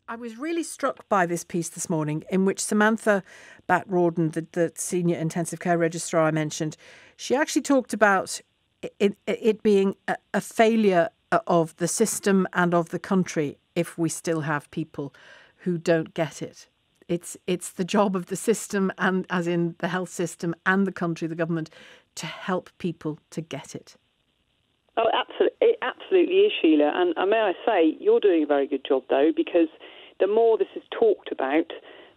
I was really struck by this piece this morning in which Samantha Batt-Rawdon, the senior intensive care registrar I mentioned, she actually talked about it being a failure of the system and of the country if we still have people who don't get it. It's the job of the system, and as in the health system and the country, the government, to help people to get it. Oh, absolutely. It absolutely is, Sheila. And may I say, you're doing a very good job, though, because the more this is talked about,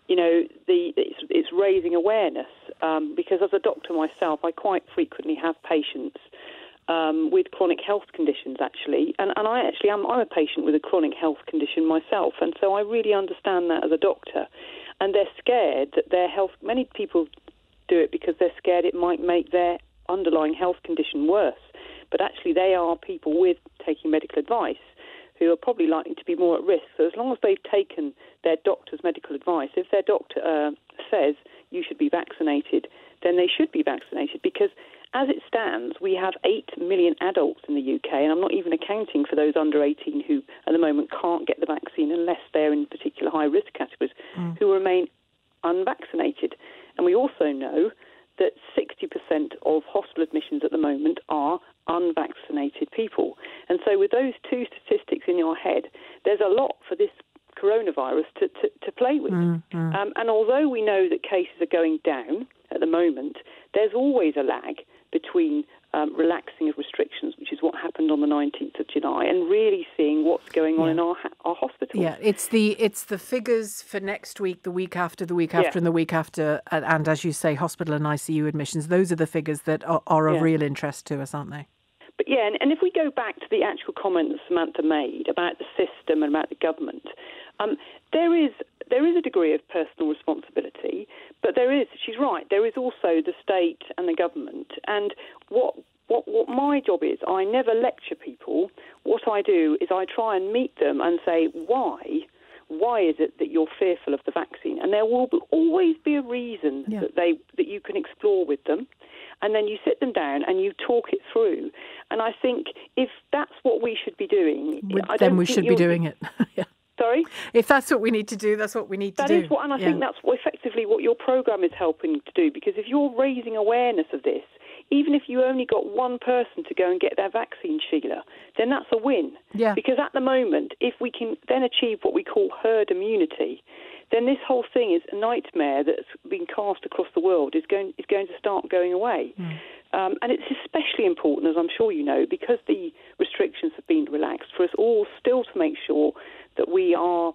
it's raising awareness. Because as a doctor myself, I quite frequently have patients with chronic health conditions, actually. And I'm a patient with a chronic health condition myself. And so I really understand that as a doctor. And they're scared that their health, many people do it because they're scared it might make their underlying health condition worse. But actually they are people with taking medical advice who are probably likely to be more at risk. So as long as they've taken their doctor's medical advice, if their doctor says you should be vaccinated, then they should be vaccinated, because as it stands, we have 8 million adults in the UK, and I'm not even accounting for those under 18 who at the moment can't get the vaccine unless they're in particular high-risk categories, who remain unvaccinated. And we also know that 60% of hospital admissions at the moment are unvaccinated people. And so with those two statistics in your head, there's a lot for this coronavirus to play with. And although we know that cases are going down at the moment, there's always a lag between relaxing of restrictions, which is what happened on the 19th of July, and really seeing what's going on in our hospitals. Yeah, it's the figures for next week, the week after, and the week after, and as you say, hospital and ICU admissions. Those are the figures that are of real interest to us, aren't they? But yeah, and if we go back to the actual comment that Samantha made about the system and about the government, there is a degree of personal responsibility, but she's right, there is also the state and the government. And what my job is, I never lecture people. What I do is I try and meet them and say, why is it that you're fearful of the vaccine? And there will always be a reason that you can explore with them. And then you sit them down and you talk it through. And I think if that's what we should be doing... then we should be doing it. Yeah. Sorry? If that's what we need to do, that's what we need to do. That is what, and I think that's effectively what your programme is helping to do, because if you're raising awareness of this, even if you only got one person to go and get their vaccine, Sheila, then that's a win. Yeah. Because at the moment, if we can then achieve what we call herd immunity, then this whole thing is a nightmare that's been cast across the world is going to start going away. And it's especially important, as I'm sure you know, because the restrictions have been relaxed, for us all still to make sure that we are,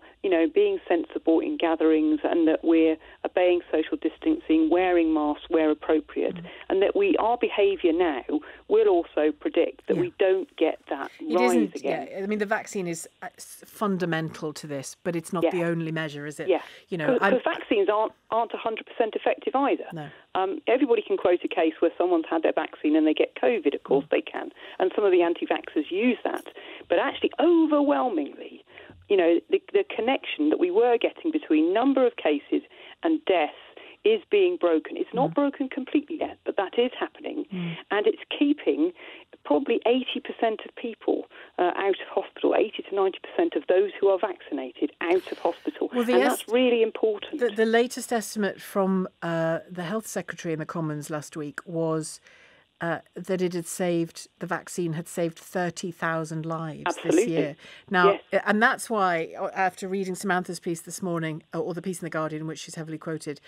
being sensible in gatherings, and that we're obeying social distancing, wearing masks where appropriate, and that our behaviour now will also predict that we don't get that rise again. Yeah, I mean, the vaccine is fundamental to this, but it's not the only measure, is it? Yeah, because vaccines aren't 100% effective either. No. Everybody can quote a case where someone's had their vaccine and they get COVID. Of course they can, and some of the anti-vaxxers use that. But actually, overwhelmingly, the connection that we were getting between number of cases and deaths is being broken. It's not broken completely yet, but that is happening. And it's keeping probably 80% of people out of hospital, 80 to 90% of those who are vaccinated out of hospital. Well, and that's really important. The latest estimate from the Health Secretary in the Commons last week was that the vaccine had saved 30,000 lives this year. Now, and that's why, after reading Samantha's piece this morning, or the piece in The Guardian in which she's heavily quoted,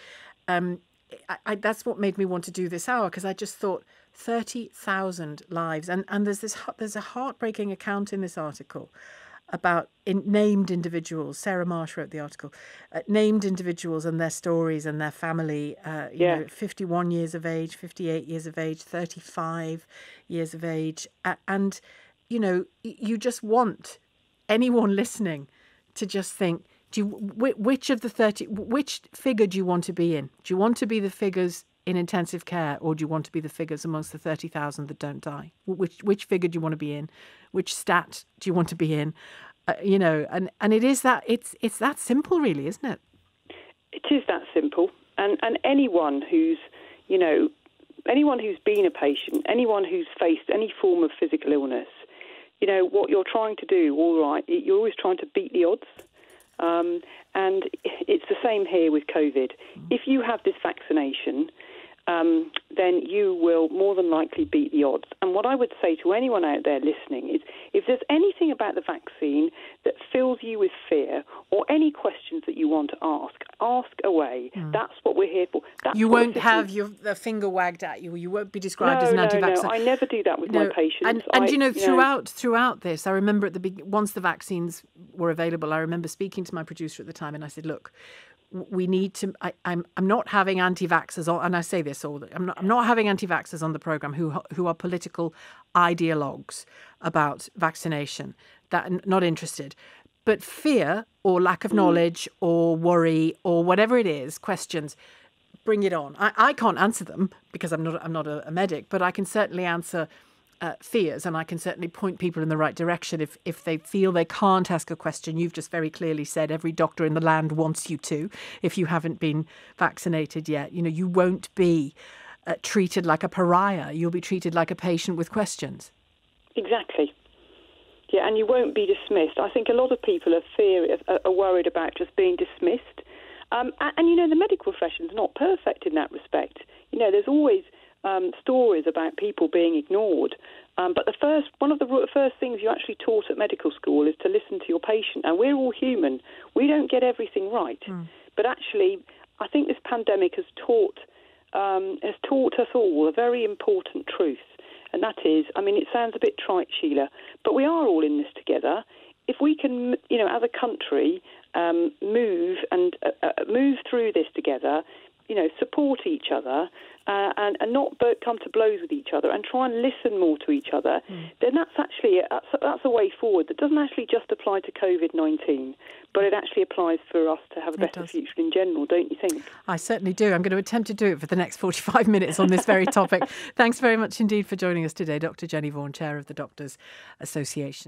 that's what made me want to do this hour, because I just thought 30,000 lives. And there's a heartbreaking account in this article about named individuals. Sarah Marsh wrote the article. Named individuals and their stories and their family. 51 years of age, 58 years of age, 35 years of age. And, you just want anyone listening to just think, which figure do you want to be in? Do you want to be the figures in intensive care, or do you want to be the figures amongst the 30,000 that don't die? Which figure do you want to be in? Which stat do you want to be in? And it is that it's that simple, really, isn't it? It is that simple. And anyone who's been a patient, anyone who's faced any form of physical illness, what you're trying to do, all right, you're always trying to beat the odds. And it's the same here with COVID. If you have this vaccination, then you will more than likely beat the odds. And what I would say to anyone out there listening is, if there's anything about the vaccine that fills you with fear or any questions that you want to ask away. That's what we're here for. You won't have the finger wagged at you. You won't be described as an anti-vaxxer. No, I never do that with my patients. And throughout this, I remember once the vaccines were available, I remember speaking to my producer at the time, and I said, look, we need to. I'm not having anti-vaxxers on, and I say this all. I'm not having anti-vaxxers on the program who are political ideologues about vaccination. That not interested, but fear or lack of knowledge or worry or whatever it is, questions. Bring it on. I can't answer them because I'm not a medic, but I can certainly answer fears, and I can certainly point people in the right direction if they feel they can't ask a question. You've just very clearly said every doctor in the land wants you to. If you haven't been vaccinated yet, you won't be treated like a pariah. You'll be treated like a patient with questions. Exactly. Yeah, and you won't be dismissed. I think a lot of people are worried about just being dismissed. And the medical profession's not perfect in that respect. There's always stories about people being ignored. But one of the first things you actually taught at medical school is to listen to your patient. And we're all human. We don't get everything right. But actually, I think this pandemic has taught us all a very important truth. And that is, it sounds a bit trite, Sheila, but we are all in this together. If we can, as a country, move through this together, support each other, and not come to blows with each other, and try and listen more to each other, then that's a way forward that doesn't actually just apply to COVID-19, but it actually applies for us to have a better future in general, don't you think? I certainly do. I'm going to attempt to do it for the next 45 minutes on this very topic. Thanks very much indeed for joining us today, Dr. Jenny Vaughan, Chair of the Doctors Association.